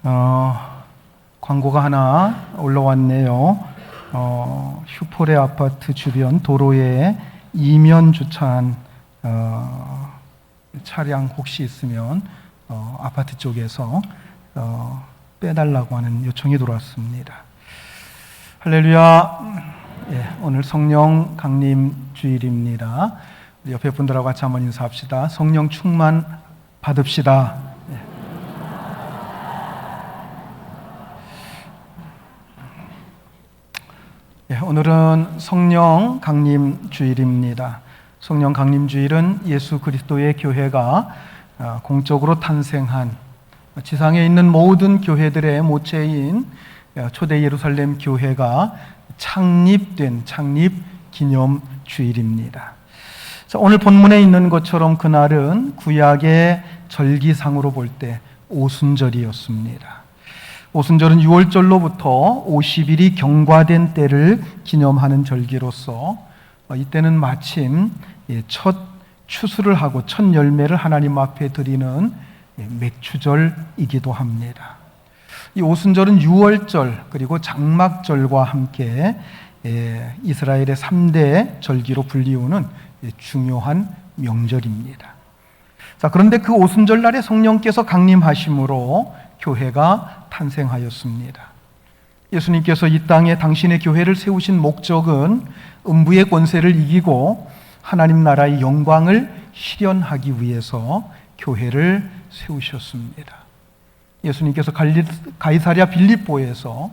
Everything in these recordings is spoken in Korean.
광고가 하나 올라왔네요. 휴포레 아파트 주변 도로에 이면 주차한 차량 혹시 있으면 아파트 쪽에서 빼달라고 하는 요청이 들어왔습니다. 할렐루야. 오늘 성령 강림 주일입니다. 옆에 분들하고 같이 한번 인사합시다. 성령 충만 받읍시다. 오늘은 성령 강림 주일입니다. 성령 강림 주일은 예수 그리스도의 교회가 공적으로 탄생한 지상에 있는 모든 교회들의 모체인 초대 예루살렘 교회가 창립된 창립 기념 주일입니다. 오늘 본문에 있는 것처럼 그날은 구약의 절기상으로 볼 때 오순절이었습니다. 오순절은 6월절로부터 50일이 경과된 때를 기념하는 절기로서 이때는 마침 첫 추수를 하고 첫 열매를 하나님 앞에 드리는 맥추절이기도 합니다. 이 오순절은 6월절 그리고 장막절과 함께 이스라엘의 3대 절기로 불리우는 중요한 명절입니다. 그런데 그 오순절 날에 성령께서 강림하심으로 교회가 탄생하였습니다. 예수님께서 이 땅에 당신의 교회를 세우신 목적은 음부의 권세를 이기고 하나님 나라의 영광을 실현하기 위해서 교회를 세우셨습니다. 예수님께서 가이사랴 빌립보에서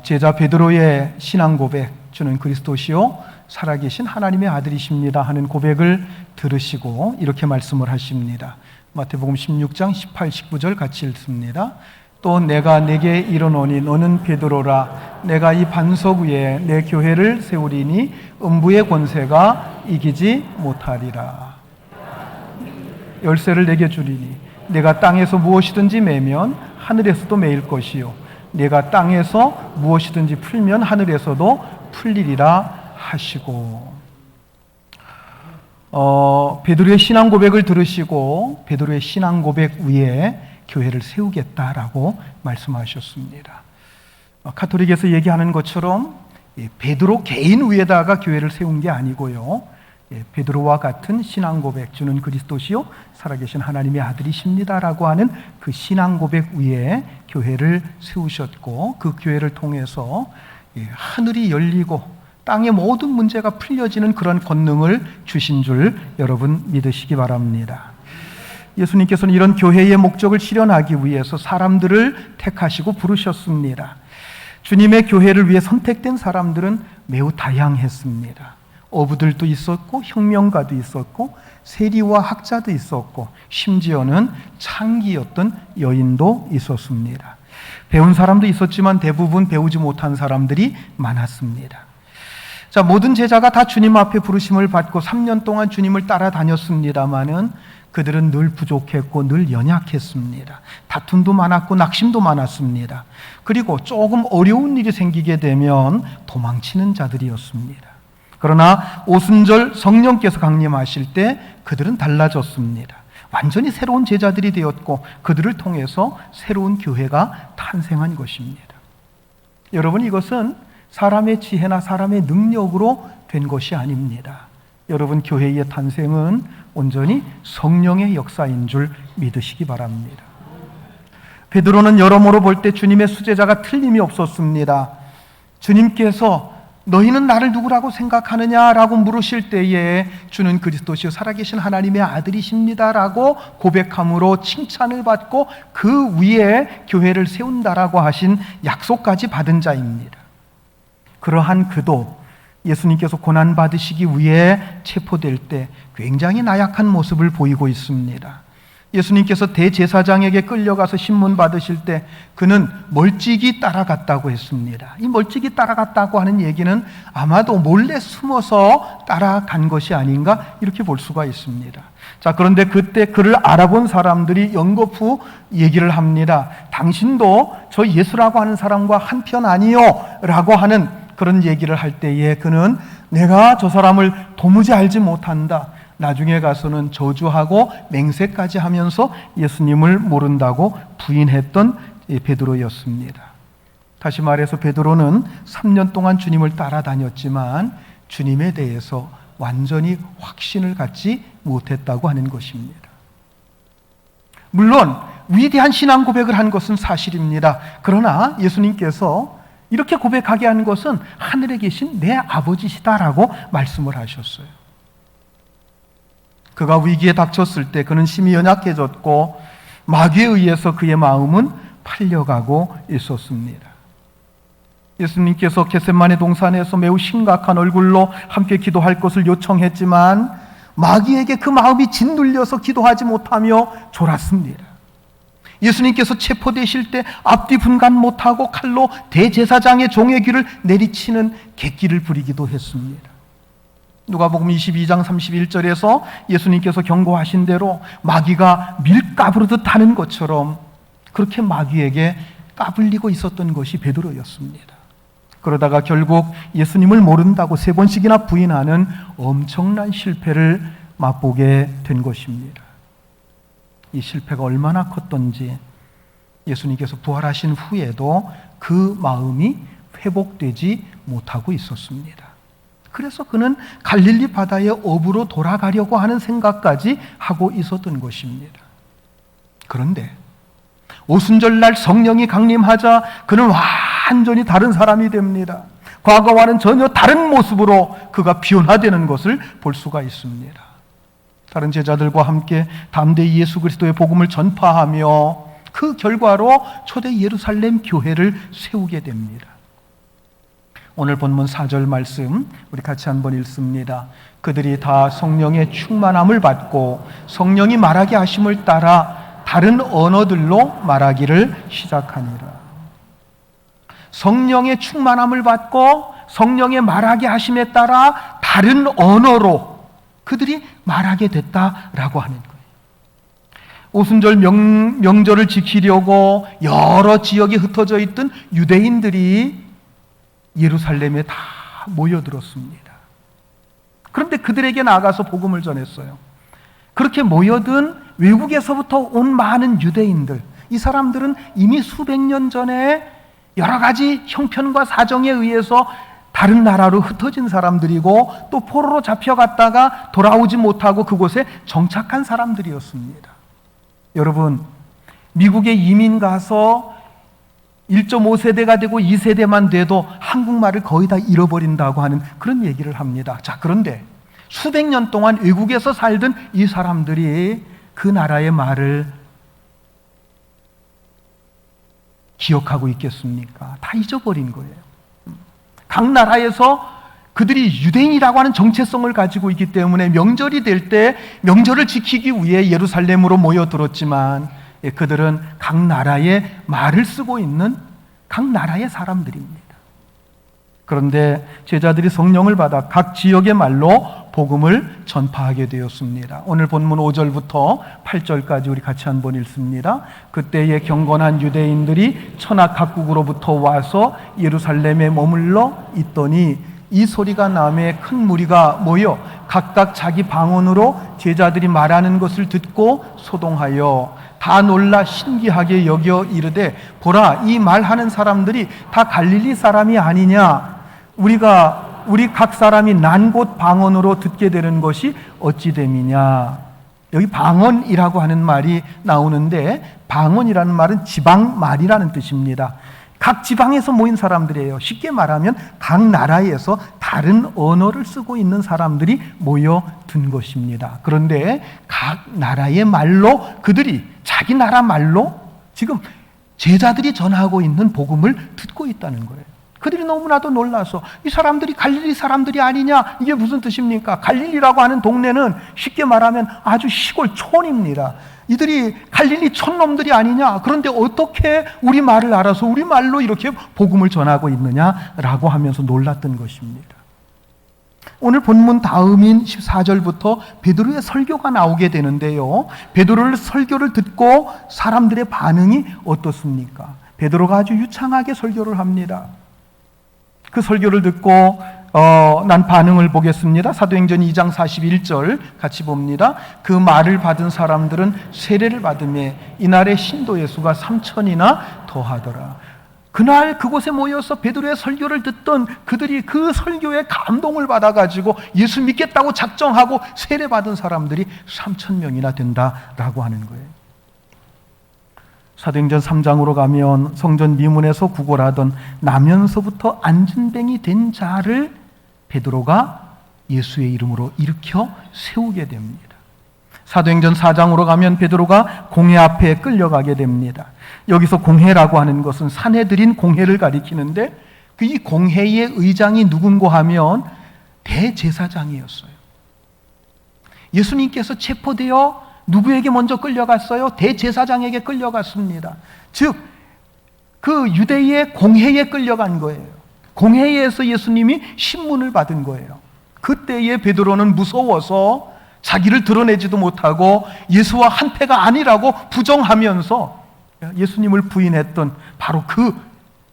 제자 베드로의 신앙 고백, 주는 그리스도시요 살아계신 하나님의 아들이십니다 하는 고백을 들으시고 이렇게 말씀을 하십니다. 마태복음 16장 18, 19절 같이 읽습니다. 또 내가 네게 이르노니 너는 베드로라. 내가 이 반석 위에 내 교회를 세우리니 음부의 권세가 이기지 못하리라. 열쇠를 내게 주리니 내가 땅에서 무엇이든지 매면 하늘에서도 매일 것이요 내가 땅에서 무엇이든지 풀면 하늘에서도 풀리리라 하시고, 베드로의 신앙 고백을 들으시고 베드로의 신앙 고백 위에 교회를 세우겠다라고 말씀하셨습니다. 카톨릭에서 얘기하는 것처럼 베드로 개인 위에다가 교회를 세운 게 아니고요, 베드로와 같은 신앙 고백, 주는 그리스도시요 살아계신 하나님의 아들이십니다라고 하는 그 신앙 고백 위에 교회를 세우셨고, 그 교회를 통해서 하늘이 열리고 땅의 모든 문제가 풀려지는 그런 권능을 주신 줄 여러분 믿으시기 바랍니다. 예수님께서는 이런 교회의 목적을 실현하기 위해서 사람들을 택하시고 부르셨습니다. 주님의 교회를 위해 선택된 사람들은 매우 다양했습니다. 어부들도 있었고 혁명가도 있었고 세리와 학자도 있었고 심지어는 창기였던 여인도 있었습니다. 배운 사람도 있었지만 대부분 배우지 못한 사람들이 많았습니다. 모든 제자가 다 주님 앞에 부르심을 받고 3년 동안 주님을 따라다녔습니다마는 그들은 늘 부족했고 늘 연약했습니다. 다툼도 많았고 낙심도 많았습니다. 그리고 조금 어려운 일이 생기게 되면 도망치는 자들이었습니다. 그러나 오순절 성령께서 강림하실 때 그들은 달라졌습니다. 완전히 새로운 제자들이 되었고 그들을 통해서 새로운 교회가 탄생한 것입니다. 여러분, 이것은 사람의 지혜나 사람의 능력으로 된 것이 아닙니다. 여러분, 교회의 탄생은 온전히 성령의 역사인 줄 믿으시기 바랍니다. 베드로는 여러모로 볼 때 주님의 수제자가 틀림이 없었습니다. 주님께서 너희는 나를 누구라고 생각하느냐라고 물으실 때에 주는 그리스도시요 살아계신 하나님의 아들이십니다라고 고백함으로 칭찬을 받고 그 위에 교회를 세운다라고 하신 약속까지 받은 자입니다. 그러한 그도 예수님께서 고난받으시기 위해 체포될 때 굉장히 나약한 모습을 보이고 있습니다. 예수님께서 대제사장에게 끌려가서 신문 받으실 때 그는 멀찍이 따라갔다고 했습니다. 이 멀찍이 따라갔다고 하는 얘기는 아마도 몰래 숨어서 따라간 것이 아닌가 이렇게 볼 수가 있습니다. 그런데 그때 그를 알아본 사람들이 연거푸 얘기를 합니다. 당신도 저 예수라고 하는 사람과 한편 아니요? 라고 하는 그런 얘기를 할 때에 그는 내가 저 사람을 도무지 알지 못한다. 나중에 가서는 저주하고 맹세까지 하면서 예수님을 모른다고 부인했던 베드로였습니다. 다시 말해서 베드로는 3년 동안 주님을 따라다녔지만 주님에 대해서 완전히 확신을 갖지 못했다고 하는 것입니다. 물론 위대한 신앙 고백을 한 것은 사실입니다. 그러나 예수님께서 이렇게 고백하게 한 것은 하늘에 계신 내 아버지시다라고 말씀을 하셨어요. 그가 위기에 닥쳤을 때 그는 심히 연약해졌고 마귀에 의해서 그의 마음은 팔려가고 있었습니다. 예수님께서 겟세마네 동산에서 매우 심각한 얼굴로 함께 기도할 것을 요청했지만 마귀에게 그 마음이 짓눌려서 기도하지 못하며 졸았습니다. 예수님께서 체포되실 때 앞뒤 분간 못하고 칼로 대제사장의 종의 귀를 내리치는 객기를 부리기도 했습니다. 누가복음 22장 31절에서 예수님께서 경고하신 대로 마귀가 밀가부르듯 하는 것처럼 그렇게 마귀에게 까불리고 있었던 것이 베드로였습니다. 그러다가 결국 예수님을 모른다고 3번씩이나 부인하는 엄청난 실패를 맛보게 된 것입니다. 이 실패가 얼마나 컸던지 예수님께서 부활하신 후에도 그 마음이 회복되지 못하고 있었습니다. 그래서 그는 갈릴리 바다의 어부로 돌아가려고 하는 생각까지 하고 있었던 것입니다. 그런데 오순절날 성령이 강림하자 그는 완전히 다른 사람이 됩니다. 과거와는 전혀 다른 모습으로 그가 변화되는 것을 볼 수가 있습니다. 다른 제자들과 함께 담대히 예수 그리스도의 복음을 전파하며 그 결과로 초대 예루살렘 교회를 세우게 됩니다. 오늘 본문 4절 말씀 우리 같이 한번 읽습니다. 그들이 다 성령의 충만함을 받고 성령이 말하게 하심을 따라 다른 언어들로 말하기를 시작하니라. 성령의 충만함을 받고 성령의 말하게 하심에 따라 다른 언어로 그들이 말하게 됐다라고 하는 거예요. 오순절 명절을 지키려고 여러 지역에 흩어져 있던 유대인들이 예루살렘에 다 모여들었습니다. 그런데 그들에게 나아가서 복음을 전했어요. 그렇게 모여든 외국에서부터 온 많은 유대인들, 이 사람들은 이미 수백 년 전에 여러 가지 형편과 사정에 의해서 다른 나라로 흩어진 사람들이고 또 포로로 잡혀갔다가 돌아오지 못하고 그곳에 정착한 사람들이었습니다. 여러분, 미국에 이민 가서 1.5세대가 되고 2세대만 돼도 한국말을 거의 다 잃어버린다고 하는 그런 얘기를 합니다. 자, 그런데 수백 년 동안 외국에서 살던 이 사람들이 그 나라의 말을 기억하고 있겠습니까? 다 잊어버린 거예요. 각 나라에서 그들이 유대인이라고 하는 정체성을 가지고 있기 때문에 명절이 될 때 명절을 지키기 위해 예루살렘으로 모여들었지만 그들은 각 나라의 말을 쓰고 있는 각 나라의 사람들입니다. 그런데 제자들이 성령을 받아 각 지역의 말로 복음을 전파하게 되었습니다. 오늘 본문 5절부터 8절까지 우리 같이 한번 읽습니다. 그때에 경건한 유대인들이 천하 각국으로부터 와서 예루살렘에 머물러 있더니 이 소리가 나매 큰 무리가 모여 각각 자기 방언으로 제자들이 말하는 것을 듣고 소동하여 다 놀라 신기하게 여겨 이르되 보라, 이 말하는 사람들이 다 갈릴리 사람이 아니냐? 우리 각 사람이 난 곳 방언으로 듣게 되는 것이 어찌 됨이냐? 여기 방언이라고 하는 말이 나오는데 방언이라는 말은 지방 말이라는 뜻입니다. 각 지방에서 모인 사람들이에요. 쉽게 말하면 각 나라에서 다른 언어를 쓰고 있는 사람들이 모여든 것입니다. 그런데 각 나라의 말로 그들이 자기 나라 말로 지금 제자들이 전하고 있는 복음을 듣고 있다는 거예요. 그들이 너무나도 놀라서 이 사람들이 갈릴리 사람들이 아니냐? 이게 무슨 뜻입니까? 갈릴리라고 하는 동네는 쉽게 말하면 아주 시골 촌입니다. 이들이 갈릴리 촌놈들이 아니냐? 그런데 어떻게 우리 말을 알아서 우리 말로 이렇게 복음을 전하고 있느냐라고 하면서 놀랐던 것입니다. 오늘 본문 다음인 14절부터 베드로의 설교가 나오게 되는데요. 베드로의 설교를 듣고 사람들의 반응이 어떻습니까? 베드로가 아주 유창하게 설교를 합니다. 그 설교를 듣고 난 반응을 보겠습니다. 사도행전 2장 41절 같이 봅니다. 그 말을 받은 사람들은 세례를 받으며 이날의 신도의 수가 3,000이나 더하더라. 그날 그곳에 모여서 베드로의 설교를 듣던 그들이 그 설교에 감동을 받아가지고 예수 믿겠다고 작정하고 세례받은 사람들이 3,000명이나 된다라고 하는 거예요. 사도행전 3장으로 가면 성전 미문에서 구걸하던 나면서부터 안진뱅이 된 자를 베드로가 예수의 이름으로 일으켜 세우게 됩니다. 사도행전 4장으로 가면 베드로가 공회 앞에 끌려가게 됩니다. 여기서 공회라고 하는 것은 사내들인 공회를 가리키는데 이 공회의 의장이 누군가 하면 대제사장이었어요. 예수님께서 체포되어 누구에게 먼저 끌려갔어요? 대제사장에게 끌려갔습니다. 즉, 그 유대의 공회에 끌려간 거예요. 공회에서 예수님이 신문을 받은 거예요. 그때에 베드로는 무서워서 자기를 드러내지도 못하고 예수와 한패가 아니라고 부정하면서 예수님을 부인했던 바로 그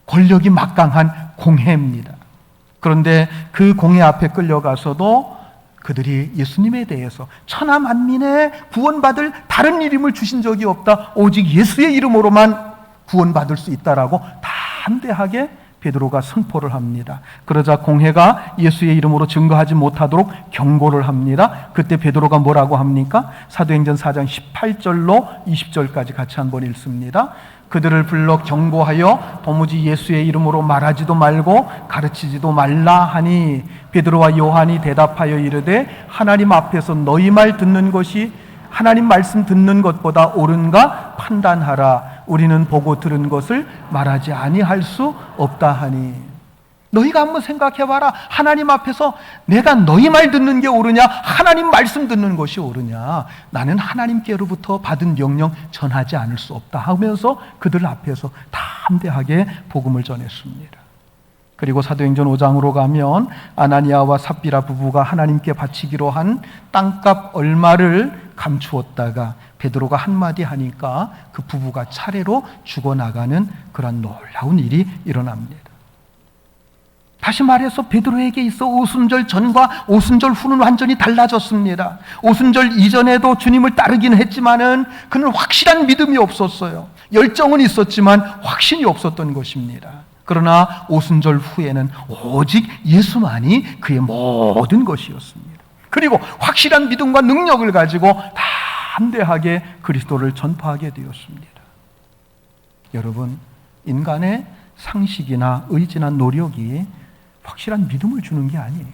권력이 막강한 공회입니다. 그런데 그 공회 앞에 끌려가서도 그들이 예수님에 대해서 천하 만민에 구원받을 다른 이름을 주신 적이 없다. 오직 예수의 이름으로만 구원받을 수 있다라고 담대하게 베드로가 선포를 합니다. 그러자 공회가 예수의 이름으로 증거하지 못하도록 경고를 합니다. 그때 베드로가 뭐라고 합니까? 사도행전 4장 18절로 20절까지 같이 한번 읽습니다. 그들을 불러 경고하여 도무지 예수의 이름으로 말하지도 말고 가르치지도 말라 하니 베드로와 요한이 대답하여 이르되 하나님 앞에서 너희 말 듣는 것이 하나님 말씀 듣는 것보다 옳은가 판단하라. 우리는 보고 들은 것을 말하지 아니할 수 없다 하니. 너희가 한번 생각해봐라. 하나님 앞에서 내가 너희 말 듣는 게 옳으냐 하나님 말씀 듣는 것이 옳으냐. 나는 하나님께로부터 받은 명령 전하지 않을 수 없다 하면서 그들 앞에서 담대하게 복음을 전했습니다. 그리고 사도행전 5장으로 가면 아나니아와 삽비라 부부가 하나님께 바치기로 한 땅값 얼마를 감추었다가 베드로가 한마디 하니까 그 부부가 차례로 죽어나가는 그런 놀라운 일이 일어납니다. 다시 말해서 베드로에게 있어 오순절 전과 오순절 후는 완전히 달라졌습니다. 오순절 이전에도 주님을 따르기는 했지만은 그는 확실한 믿음이 없었어요. 열정은 있었지만 확신이 없었던 것입니다. 그러나 오순절 후에는 오직 예수만이 그의 모든 것이었습니다. 그리고 확실한 믿음과 능력을 가지고 담대하게 그리스도를 전파하게 되었습니다. 여러분, 인간의 상식이나 의지나 노력이 확실한 믿음을 주는 게 아니에요.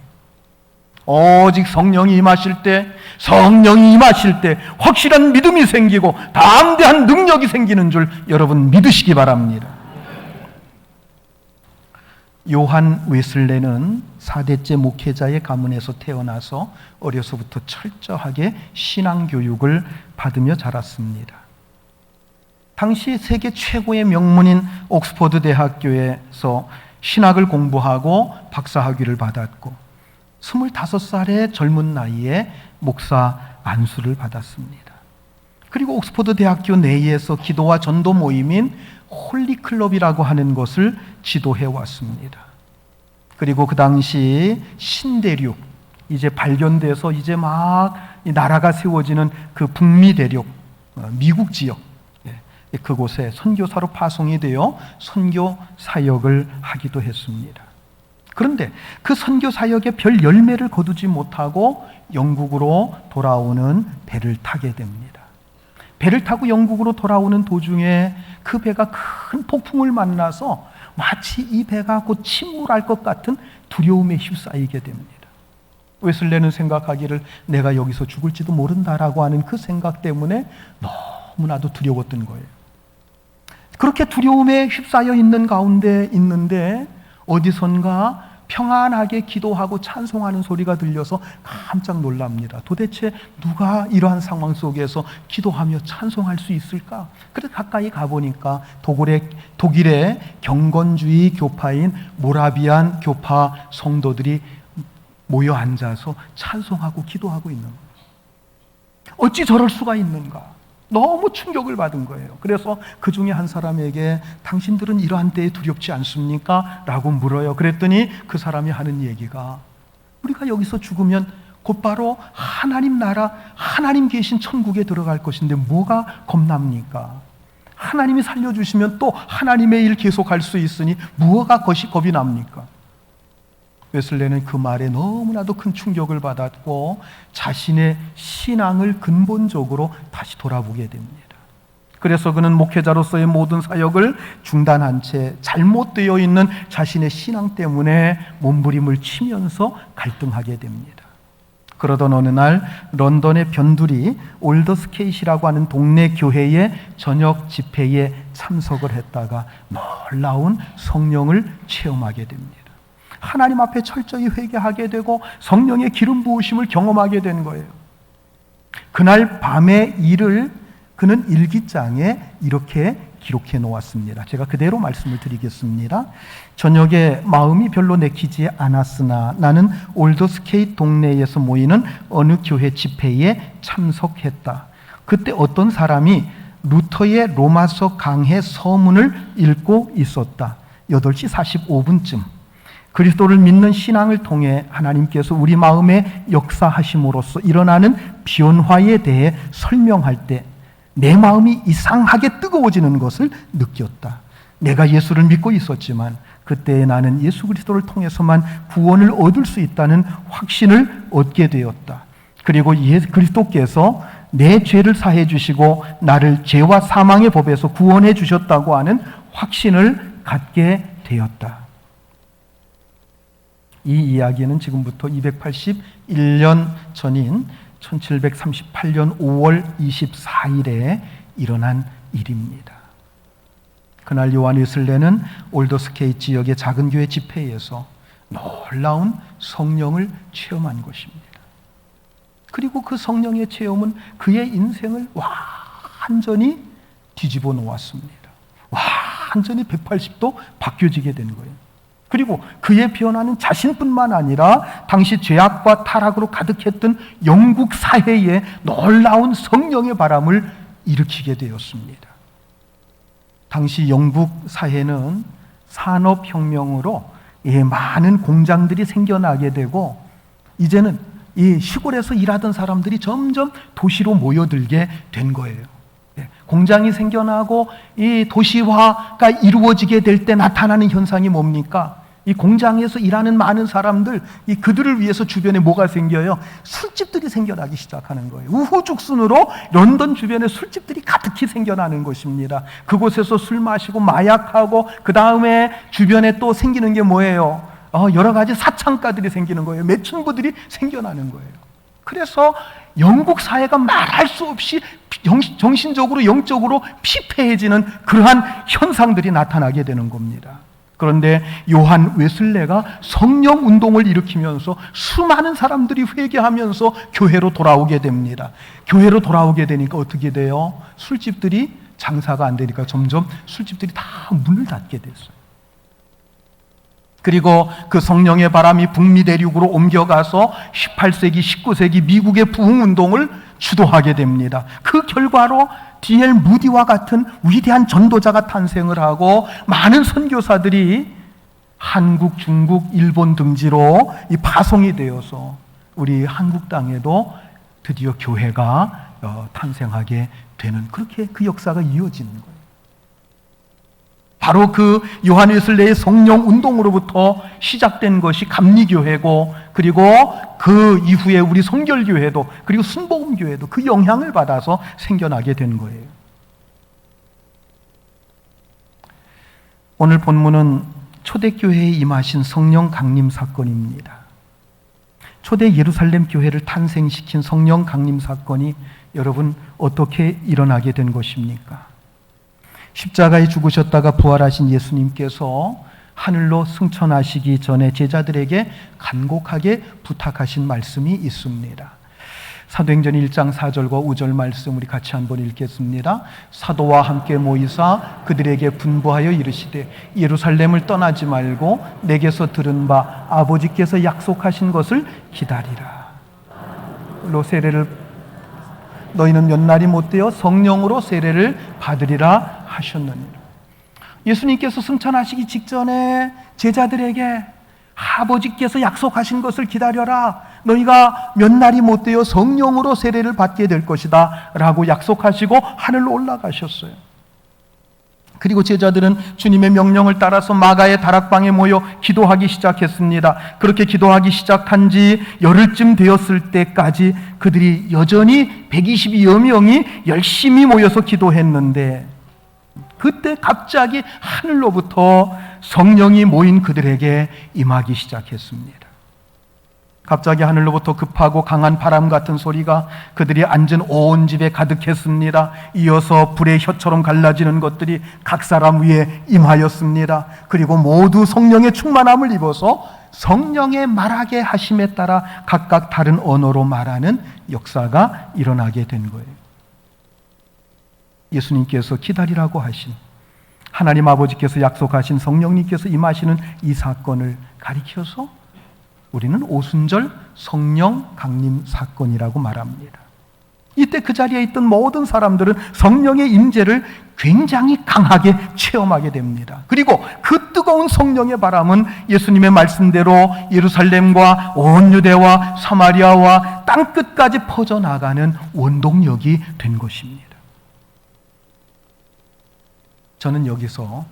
오직 성령이 임하실 때 확실한 믿음이 생기고 담대한 능력이 생기는 줄 여러분 믿으시기 바랍니다. 요한 웨슬레는 4대째 목회자의 가문에서 태어나서 어려서부터 철저하게 신앙교육을 받으며 자랐습니다. 당시 세계 최고의 명문인 옥스퍼드 대학교에서 신학을 공부하고 박사학위를 받았고 25살의 젊은 나이에 목사 안수를 받았습니다. 그리고 옥스퍼드 대학교 내에서 기도와 전도 모임인 홀리클럽이라고 하는 것을 지도해 왔습니다. 그리고 그 당시 신대륙, 이제 발견돼서 이제 막 나라가 세워지는 그 북미 대륙, 미국 지역, 그곳에 선교사로 파송이 되어 선교 사역을 하기도 했습니다. 그런데 그 선교 사역에 별 열매를 거두지 못하고 영국으로 돌아오는 배를 타게 됩니다. 배를 타고 영국으로 돌아오는 도중에 그 배가 큰 폭풍을 만나서 마치 이 배가 곧 침몰할 것 같은 두려움에 휩싸이게 됩니다. 웨슬레는 생각하기를 내가 여기서 죽을지도 모른다라고 하는 그 생각 때문에 너무나도 두려웠던 거예요. 그렇게 두려움에 휩싸여 있는 가운데 있는데 어디선가 평안하게 기도하고 찬송하는 소리가 들려서 깜짝 놀랍니다. 도대체 누가 이러한 상황 속에서 기도하며 찬송할 수 있을까? 그래서 가까이 가보니까 독일의 경건주의 교파인 모라비안 교파 성도들이 모여 앉아서 찬송하고 기도하고 있는 거예요. 어찌 저럴 수가 있는가? 너무 충격을 받은 거예요. 그래서 그 중에 한 사람에게 당신들은 이러한 때에 두렵지 않습니까? 라고 물어요. 그랬더니 그 사람이 하는 얘기가 우리가 여기서 죽으면 곧바로 하나님 나라, 하나님 계신 천국에 들어갈 것인데 뭐가 겁납니까? 하나님이 살려주시면 또 하나님의 일 계속할 수 있으니 무엇가 겁이 납니까? 웨슬레는 그 말에 너무나도 큰 충격을 받았고 자신의 신앙을 근본적으로 다시 돌아보게 됩니다. 그래서 그는 목회자로서의 모든 사역을 중단한 채 잘못되어 있는 자신의 신앙 때문에 몸부림을 치면서 갈등하게 됩니다. 그러던 어느 날 런던의 변두리 올더스케이트라고 하는 동네 교회의 저녁 집회에 참석을 했다가 놀라운 성령을 체험하게 됩니다. 하나님 앞에 철저히 회개하게 되고 성령의 기름 부으심을 경험하게 된 거예요. 그날 밤의 일을 그는 일기장에 이렇게 기록해 놓았습니다. 제가 그대로 말씀을 드리겠습니다. 저녁에 마음이 별로 내키지 않았으나 나는 올더스케이트 동네에서 모이는 어느 교회 집회에 참석했다. 그때 어떤 사람이 루터의 로마서 강해 서문을 읽고 있었다. 8시 45분쯤 그리스도를 믿는 신앙을 통해 하나님께서 우리 마음에 역사하심으로써 일어나는 변화에 대해 설명할 때 내 마음이 이상하게 뜨거워지는 것을 느꼈다. 내가 예수를 믿고 있었지만 그때 나는 예수 그리스도를 통해서만 구원을 얻을 수 있다는 확신을 얻게 되었다. 그리고 그리스도께서 내 죄를 사해 주시고 나를 죄와 사망의 법에서 구원해 주셨다고 하는 확신을 갖게 되었다. 이 이야기는 지금부터 281년 전인 1738년 5월 24일에 일어난 일입니다. 그날 요한 웨슬레는 올더스케이트 지역의 작은 교회 집회에서 놀라운 성령을 체험한 것입니다. 그리고 그 성령의 체험은 그의 인생을 완전히 뒤집어 놓았습니다. 완전히 180도 바뀌어지게 된 거예요. 그리고 그의 변화는 자신뿐만 아니라 당시 죄악과 타락으로 가득했던 영국 사회에 놀라운 성령의 바람을 일으키게 되었습니다. 당시 영국 사회는 산업혁명으로 많은 공장들이 생겨나게 되고 이제는 이 시골에서 일하던 사람들이 점점 도시로 모여들게 된 거예요. 공장이 생겨나고 이 도시화가 이루어지게 될 때 나타나는 현상이 뭡니까? 이 공장에서 일하는 많은 사람들, 그들을 위해서 주변에 뭐가 생겨요? 술집들이 생겨나기 시작하는 거예요. 우후죽순으로 런던 주변에 술집들이 가득히 생겨나는 것입니다. 그곳에서 술 마시고 마약하고 그 다음에 주변에 또 생기는 게 뭐예요? 여러 가지 사창가들이 생기는 거예요. 매춘부들이 생겨나는 거예요. 그래서 영국 사회가 말할 수 없이 정신적으로 영적으로 피폐해지는 그러한 현상들이 나타나게 되는 겁니다. 그런데 요한 웨슬레가 성령 운동을 일으키면서 수많은 사람들이 회개하면서 교회로 돌아오게 됩니다. 교회로 돌아오게 되니까 어떻게 돼요? 술집들이 장사가 안 되니까 점점 술집들이 다 문을 닫게 됐어요. 그리고 그 성령의 바람이 북미 대륙으로 옮겨가서 18세기, 19세기 미국의 부흥운동을 주도하게 됩니다. 그 결과로 D.L. 무디와 같은 위대한 전도자가 탄생을 하고 많은 선교사들이 한국, 중국, 일본 등지로 파송이 되어서 우리 한국 땅에도 드디어 교회가 탄생하게 되는 그렇게 그 역사가 이어지는 거예요. 바로 그 요한 웨슬레의 성령 운동으로부터 시작된 것이 감리교회고 그리고 그 이후에 우리 성결교회도 그리고 순복음교회도 그 영향을 받아서 생겨나게 된 거예요. 오늘 본문은 초대교회에 임하신 성령 강림 사건입니다. 초대 예루살렘 교회를 탄생시킨 성령 강림 사건이 여러분 어떻게 일어나게 된 것입니까? 십자가에 죽으셨다가 부활하신 예수님께서 하늘로 승천하시기 전에 제자들에게 간곡하게 부탁하신 말씀이 있습니다. 사도행전 1장 4절과 5절 말씀 우리 같이 한번 읽겠습니다. 사도와 함께 모이사 그들에게 분부하여 이르시되 예루살렘을 떠나지 말고 내게서 들은 바 아버지께서 약속하신 것을 기다리라. 너희는 몇 날이 못되어 성령으로 세례를 받으리라 하셨느니라. 예수님께서 승천하시기 직전에 제자들에게 아버지께서 약속하신 것을 기다려라. 너희가 몇 날이 못되어 성령으로 세례를 받게 될 것이다 라고 약속하시고 하늘로 올라가셨어요. 그리고 제자들은 주님의 명령을 따라서 마가의 다락방에 모여 기도하기 시작했습니다. 그렇게 기도하기 시작한 지 열흘쯤 되었을 때까지 그들이 여전히 120여 명이 열심히 모여서 기도했는데, 그때 갑자기 하늘로부터 성령이 모인 그들에게 임하기 시작했습니다. 갑자기 하늘로부터 급하고 강한 바람 같은 소리가 그들이 앉은 온 집에 가득했습니다. 이어서 불의 혀처럼 갈라지는 것들이 각 사람 위에 임하였습니다. 그리고 모두 성령의 충만함을 입어서 성령의 말하게 하심에 따라 각각 다른 언어로 말하는 역사가 일어나게 된 거예요. 예수님께서 기다리라고 하신, 하나님 아버지께서 약속하신 성령님께서 임하시는 이 사건을 가리켜서 우리는 오순절 성령 강림 사건이라고 말합니다. 이때 그 자리에 있던 모든 사람들은 성령의 임재를 굉장히 강하게 체험하게 됩니다. 그리고 그 뜨거운 성령의 바람은 예수님의 말씀대로 예루살렘과 온 유대와 사마리아와 땅끝까지 퍼져나가는 원동력이 된 것입니다. 저는 여기서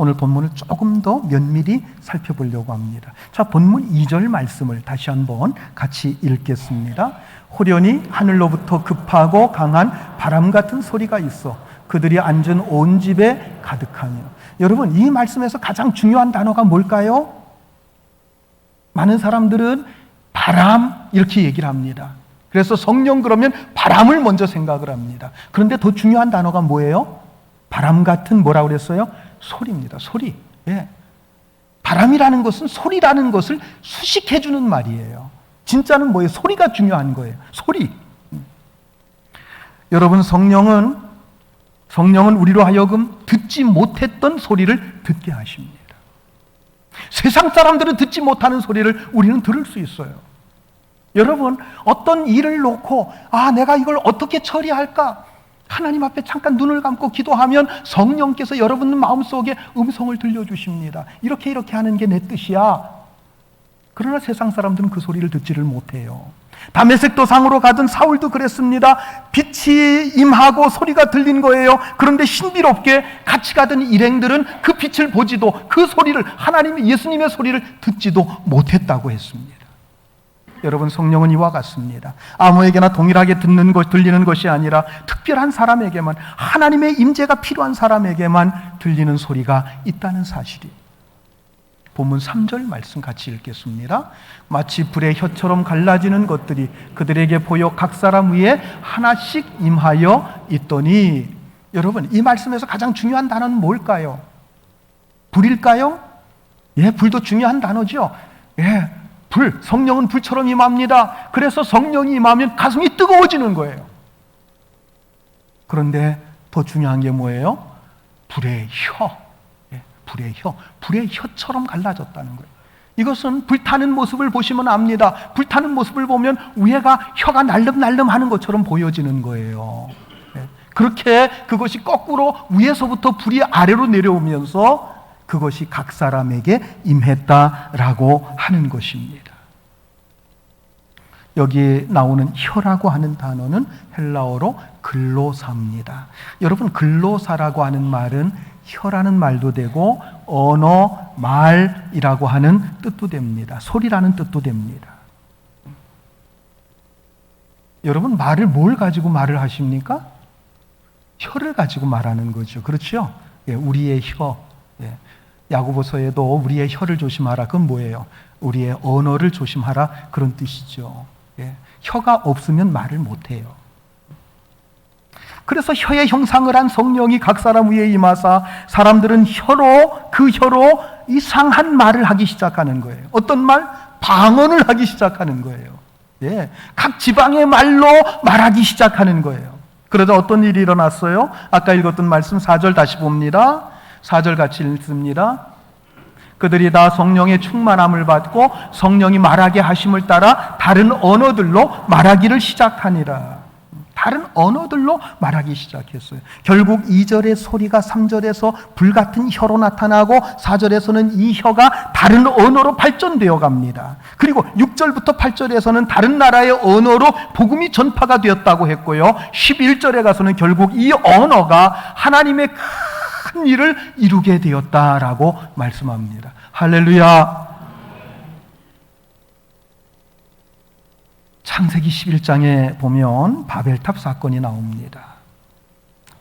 오늘 본문을 조금 더 면밀히 살펴보려고 합니다. 자, 본문 2절 말씀을 다시 한번 같이 읽겠습니다. 호련히 하늘로부터 급하고 강한 바람 같은 소리가 있어 그들이 앉은 온 집에 가득하며. 여러분, 이 말씀에서 가장 중요한 단어가 뭘까요? 많은 사람들은 바람 이렇게 얘기를 합니다. 그래서 성령 그러면 바람을 먼저 생각을 합니다. 그런데 더 중요한 단어가 뭐예요? 바람 같은 뭐라고 그랬어요? 소리입니다. 소리. 예. 바람이라는 것은 소리라는 것을 수식해주는 말이에요. 진짜는 뭐예요? 소리가 중요한 거예요. 소리. 여러분, 성령은 우리로 하여금 듣지 못했던 소리를 듣게 하십니다. 세상 사람들은 듣지 못하는 소리를 우리는 들을 수 있어요. 여러분, 어떤 일을 놓고 내가 이걸 어떻게 처리할까? 하나님 앞에 잠깐 눈을 감고 기도하면 성령께서 여러분 마음속에 음성을 들려주십니다. 이렇게 하는 게 내 뜻이야. 그러나 세상 사람들은 그 소리를 듣지를 못해요. 다메섹 도상으로 가던 사울도 그랬습니다. 빛이 임하고 소리가 들린 거예요. 그런데 신비롭게 같이 가던 일행들은 그 빛을 보지도, 그 소리를, 예수님의 소리를 듣지도 못했다고 했습니다. 여러분, 성령은 이와 같습니다. 아무에게나 동일하게 들리는 것이 아니라 특별한 사람에게만, 하나님의 임재가 필요한 사람에게만 들리는 소리가 있다는 사실이에요. 본문 3절 말씀 같이 읽겠습니다. 마치 불의 혀처럼 갈라지는 것들이 그들에게 보여 각 사람 위에 하나씩 임하여 있더니. 여러분, 이 말씀에서 가장 중요한 단어는 뭘까요? 불일까요? 예, 불도 중요한 단어죠. 예, 불, 성령은 불처럼 임합니다. 그래서 성령이 임하면 가슴이 뜨거워지는 거예요. 그런데 더 중요한 게 뭐예요? 불의 혀. 불의 혀처럼 갈라졌다는 거예요. 이것은 불타는 모습을 보시면 압니다. 불타는 모습을 보면 위에가 혀가 날름날름 하는 것처럼 보여지는 거예요. 그렇게 그것이 거꾸로 위에서부터 불이 아래로 내려오면서 그것이 각 사람에게 임했다라고 하는 것입니다. 여기 나오는 혀라고 하는 단어는 헬라어로 글로사입니다. 여러분, 글로사라고 하는 말은 혀라는 말도 되고 언어, 말이라고 하는 뜻도 됩니다. 소리라는 뜻도 됩니다. 여러분, 뭘 가지고 말을 하십니까? 혀를 가지고 말하는 거죠. 그렇죠? 예, 우리의 혀. 예. 야고보서에도 우리의 혀를 조심하라. 그건 뭐예요? 우리의 언어를 조심하라. 그런 뜻이죠. 예. 혀가 없으면 말을 못해요. 그래서 혀의 형상을 한 성령이 각 사람 위에 임하사 사람들은 그 혀로 이상한 말을 하기 시작하는 거예요. 어떤 말? 방언을 하기 시작하는 거예요. 예. 각 지방의 말로 말하기 시작하는 거예요. 그러다 어떤 일이 일어났어요? 아까 읽었던 말씀 4절 다시 봅니다. 4절 같이 읽습니다. 그들이 다 성령의 충만함을 받고 성령이 말하게 하심을 따라 다른 언어들로 말하기를 시작하니라. 다른 언어들로 말하기 시작했어요. 결국 2절의 소리가 3절에서 불같은 혀로 나타나고 4절에서는 이 혀가 다른 언어로 발전되어 갑니다. 그리고 6절부터 8절에서는 다른 나라의 언어로 복음이 전파가 되었다고 했고요. 11절에 가서는 결국 이 언어가 하나님의 큰 일을 이루게 되었다라고 말씀합니다. 할렐루야. 창세기 11장에 보면 바벨탑 사건이 나옵니다.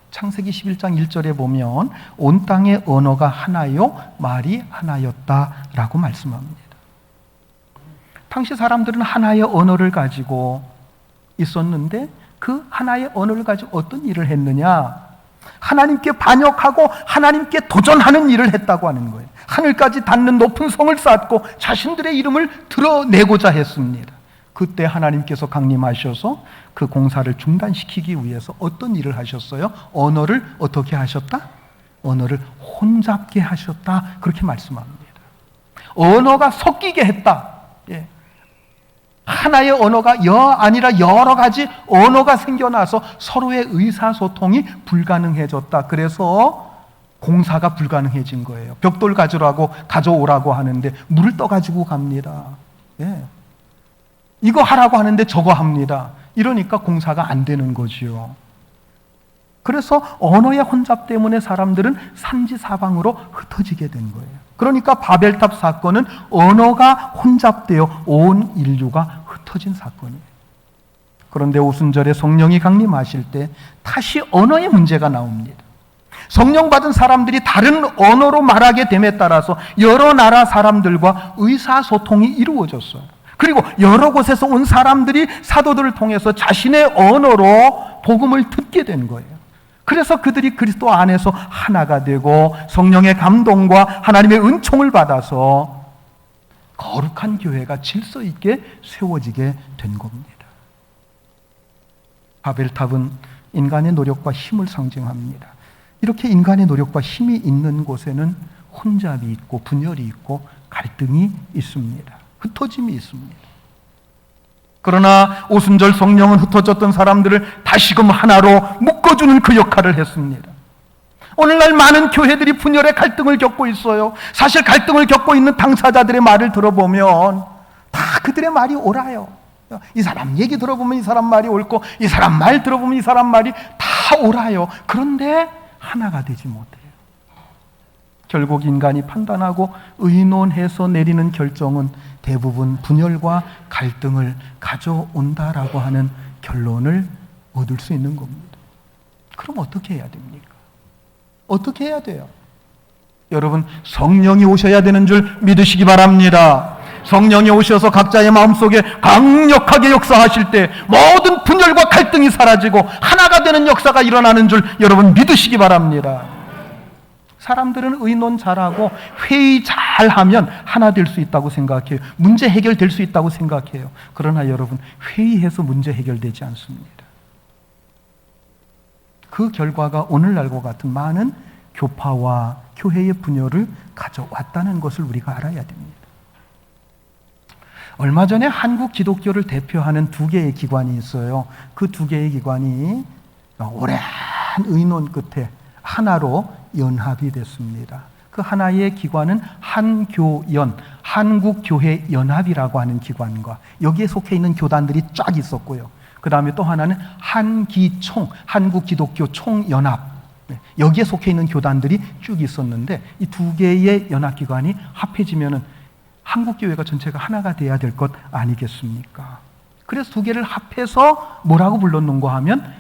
창세기 11장 1절에 보면 온 땅의 언어가 하나요 말이 하나였다라고 말씀합니다. 당시 사람들은 하나의 언어를 가지고 있었는데 그 하나의 언어를 가지고 어떤 일을 했느냐? 하나님께 반역하고 하나님께 도전하는 일을 했다고 하는 거예요. 하늘까지 닿는 높은 성을 쌓고 자신들의 이름을 드러내고자 했습니다. 그때 하나님께서 강림하셔서 그 공사를 중단시키기 위해서 어떤 일을 하셨어요? 언어를 어떻게 하셨다? 언어를 혼잡게 하셨다. 그렇게 말씀합니다. 언어가 섞이게 했다. 예. 하나의 언어가 아니라 여러 가지 언어가 생겨나서 서로의 의사소통이 불가능해졌다. 그래서 공사가 불가능해진 거예요. 벽돌 가져오라고 하는데 물을 떠가지고 갑니다. 예. 이거 하라고 하는데 저거 합니다. 이러니까 공사가 안 되는 거지요. 그래서 언어의 혼잡 때문에 사람들은 산지사방으로 흩어지게 된 거예요. 그러니까 바벨탑 사건은 언어가 혼잡되어 온 인류가 흩어진 사건이에요. 그런데 오순절에 성령이 강림하실 때 다시 언어의 문제가 나옵니다. 성령 받은 사람들이 다른 언어로 말하게 됨에 따라서 여러 나라 사람들과 의사소통이 이루어졌어요. 그리고 여러 곳에서 온 사람들이 사도들을 통해서 자신의 언어로 복음을 듣게 된 거예요. 그래서 그들이 그리스도 안에서 하나가 되고 성령의 감동과 하나님의 은총을 받아서 거룩한 교회가 질서 있게 세워지게 된 겁니다. 바벨탑은 인간의 노력과 힘을 상징합니다. 이렇게 인간의 노력과 힘이 있는 곳에는 혼잡이 있고 분열이 있고 갈등이 있습니다. 흩어짐이 있습니다. 그러나 오순절 성령은 흩어졌던 사람들을 다시금 하나로 묶어주는 그 역할을 했습니다. 오늘날 많은 교회들이 분열의 갈등을 겪고 있어요. 사실 갈등을 겪고 있는 당사자들의 말을 들어보면 다 그들의 말이 옳아요. 이 사람 얘기 들어보면 이 사람 말이 옳고 이 사람 말 들어보면 이 사람 말이 다 옳아요. 그런데 하나가 되지 못해요. 결국 인간이 판단하고 의논해서 내리는 결정은 대부분 분열과 갈등을 가져온다라고 하는 결론을 얻을 수 있는 겁니다. 그럼 어떻게 해야 됩니까? 어떻게 해야 돼요? 여러분, 성령이 오셔야 되는 줄 믿으시기 바랍니다. 성령이 오셔서 각자의 마음속에 강력하게 역사하실 때 모든 분열과 갈등이 사라지고 하나가 되는 역사가 일어나는 줄 여러분 믿으시기 바랍니다. 사람들은 의논 잘하고 회의 잘하면 하나 될 수 있다고 생각해요. 문제 해결될 수 있다고 생각해요. 그러나 여러분, 회의해서 문제 해결되지 않습니다. 그 결과가 오늘날과 같은 많은 교파와 교회의 분열을 가져왔다는 것을 우리가 알아야 됩니다. 얼마 전에 한국 기독교를 대표하는 두 개의 기관이 있어요. 그 두 개의 기관이 오랜 의논 끝에 하나로 연합이 됐습니다. 그 하나의 기관은 한교연, 한국교회연합이라고 하는 기관과 여기에 속해 있는 교단들이 쫙 있었고요. 그 다음에 또 하나는 한기총, 한국기독교총연합, 여기에 속해 있는 교단들이 쭉 있었는데 이 두 개의 연합기관이 합해지면은 한국교회가 전체가 하나가 돼야 될 것 아니겠습니까? 그래서 두 개를 합해서 뭐라고 부르는가 하면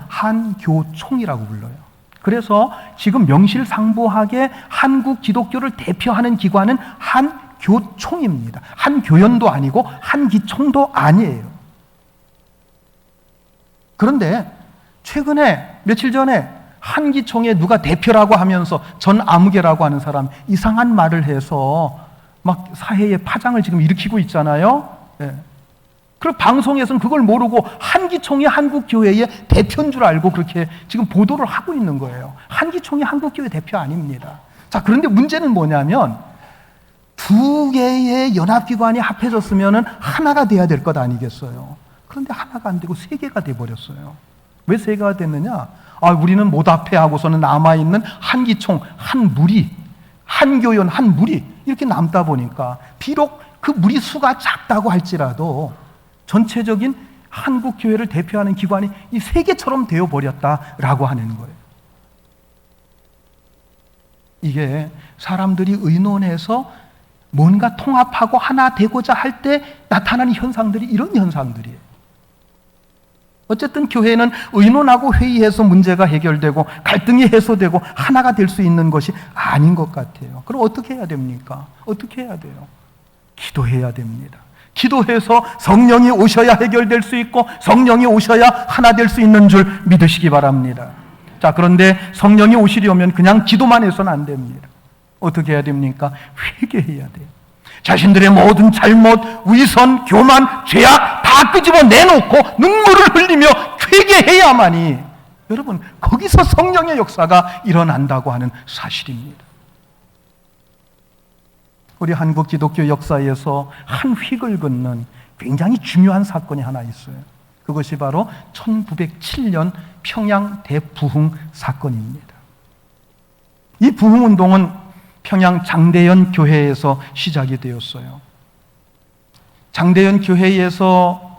한교총이라고 불러요. 그래서 지금 명실상부하게 한국 기독교를 대표하는 기관은 한교총입니다. 한교연도 아니고 한기총도 아니에요. 그런데 최근에 며칠 전에 한기총에 누가 대표라고 하면서 전 아무개라고 하는 사람 이상한 말을 해서 막 사회에 파장을 지금 일으키고 있잖아요. 예. 그리고 방송에서는 그걸 모르고 한기총이 한국교회의 대표인 줄 알고 그렇게 지금 보도를 하고 있는 거예요. 한기총이 한국교회 대표 아닙니다. 자, 그런데 문제는 뭐냐면 두 개의 연합기관이 합해졌으면 하나가 돼야 될 것 아니겠어요. 그런데 하나가 안 되고 세 개가 돼버렸어요. 왜 세 개가 됐느냐? 우리는 모다페 하고서는 남아있는 한 기총, 한 무리, 한 교연, 한 무리 이렇게 남다 보니까 비록 그 무리 수가 작다고 할지라도 전체적인 한국 교회를 대표하는 기관이 이 세 개처럼 되어버렸다라고 하는 거예요. 이게 사람들이 의논해서 뭔가 통합하고 하나 되고자 할 때 나타나는 현상들이 이런 현상들이에요. 어쨌든 교회는 의논하고 회의해서 문제가 해결되고 갈등이 해소되고 하나가 될 수 있는 것이 아닌 것 같아요. 그럼 어떻게 해야 됩니까? 어떻게 해야 돼요? 기도해야 됩니다. 기도해서 성령이 오셔야 해결될 수 있고 성령이 오셔야 하나 될 수 있는 줄 믿으시기 바랍니다. 자, 그런데 성령이 오시려면 그냥 기도만 해서는 안 됩니다. 어떻게 해야 됩니까? 회개해야 돼요. 자신들의 모든 잘못, 위선, 교만, 죄악 다 끄집어 내놓고 눈물을 흘리며 회개해야만이 여러분 거기서 성령의 역사가 일어난다고 하는 사실입니다. 우리 한국 기독교 역사에서 한 획을 긋는 굉장히 중요한 사건이 하나 있어요. 그것이 바로 1907년 평양 대부흥 사건입니다. 이 부흥운동은 평양 장대연 교회에서 시작이 되었어요. 장대연 교회에서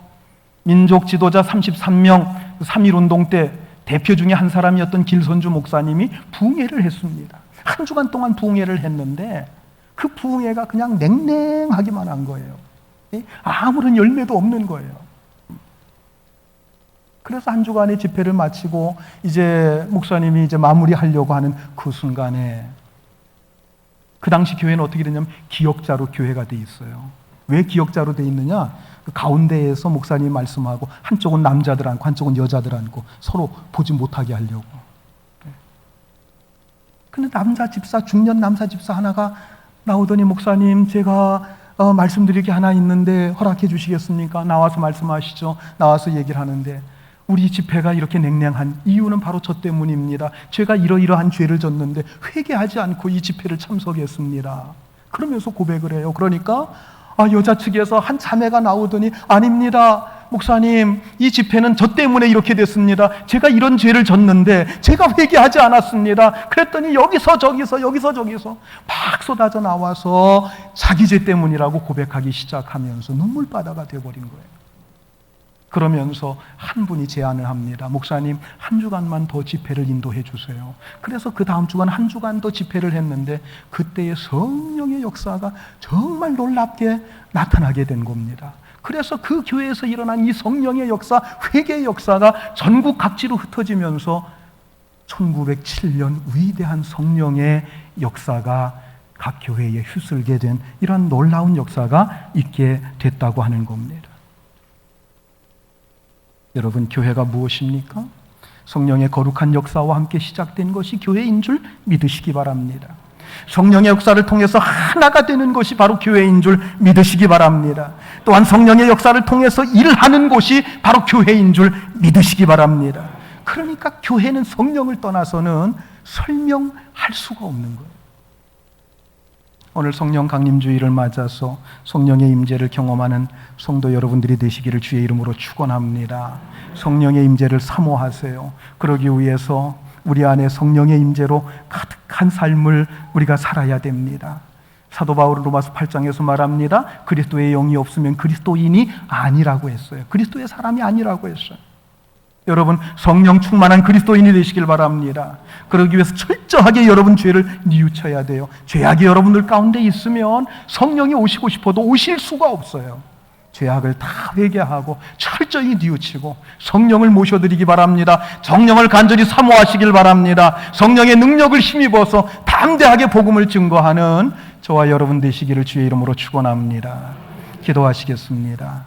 민족 지도자 33명 3.1운동 때 대표 중에 한 사람이었던 길선주 목사님이 부흥회를 했습니다. 한 주간 동안 부흥회를 했는데 그 부흥회가 그냥 냉랭하기만 한 거예요. 아무런 열매도 없는 거예요. 그래서 한 주간의 집회를 마치고 이제 목사님이 이제 마무리하려고 하는 그 순간에 그 당시 교회는 어떻게 되냐면 기역자로 교회가 돼 있어요. 왜 기역자로 돼 있느냐? 그 가운데에서 목사님이 말씀하고 한쪽은 남자들 앉고 한쪽은 여자들 앉고 서로 보지 못하게 하려고. 근데 남자 집사, 중년 남자 집사 하나가 나오더니 목사님 제가 말씀드릴 게 하나 있는데 허락해 주시겠습니까? 나와서 말씀하시죠. 나와서 얘기를 하는데 우리 집회가 이렇게 냉랭한 이유는 바로 저 때문입니다. 제가 이러이러한 죄를 졌는데 회개하지 않고 이 집회를 참석했습니다. 그러면서 고백을 해요. 그러니까 여자 측에서 한 자매가 나오더니 아닙니다. 목사님, 이 집회는 저 때문에 이렇게 됐습니다. 제가 이런 죄를 졌는데 제가 회개하지 않았습니다. 그랬더니 여기서 저기서 막 쏟아져 나와서 자기 죄 때문이라고 고백하기 시작하면서 눈물바다가 돼버린 거예요. 그러면서 한 분이 제안을 합니다. 목사님, 한 주간만 더 집회를 인도해 주세요. 그래서 그 다음 주간 한 주간 더 집회를 했는데 그때의 성령의 역사가 정말 놀랍게 나타나게 된 겁니다. 그래서 그 교회에서 일어난 이 성령의 역사, 회개의 역사가 전국 각지로 흩어지면서 1907년 위대한 성령의 역사가 각 교회에 휩쓸게 된 이런 놀라운 역사가 있게 됐다고 하는 겁니다. 여러분, 교회가 무엇입니까? 성령의 거룩한 역사와 함께 시작된 것이 교회인 줄 믿으시기 바랍니다. 성령의 역사를 통해서 하나가 되는 것이 바로 교회인 줄 믿으시기 바랍니다. 또한 성령의 역사를 통해서 일하는 곳이 바로 교회인 줄 믿으시기 바랍니다. 그러니까 교회는 성령을 떠나서는 설명할 수가 없는 거예요. 오늘 성령 강림주의를 맞아서 성령의 임재를 경험하는 성도 여러분들이 되시기를 주의 이름으로 축원합니다. 성령의 임재를 사모하세요. 그러기 위해서 우리 안에 성령의 임재로 가득한 삶을 우리가 살아야 됩니다. 사도 바울은 로마서 8장에서 말합니다. 그리스도의 영이 없으면 그리스도인이 아니라고 했어요. 그리스도의 사람이 아니라고 했어요. 여러분, 성령 충만한 그리스도인이 되시길 바랍니다. 그러기 위해서 철저하게 여러분 죄를 뉘우쳐야 돼요. 죄악이 여러분들 가운데 있으면 성령이 오시고 싶어도 오실 수가 없어요. 죄악을 다 회개하고 철저히 뉘우치고 성령을 모셔드리기 바랍니다. 성령을 간절히 사모하시길 바랍니다. 성령의 능력을 힘입어서 담대하게 복음을 증거하는 저와 여러분 되시기를 주의 이름으로 축원합니다. 기도하시겠습니다.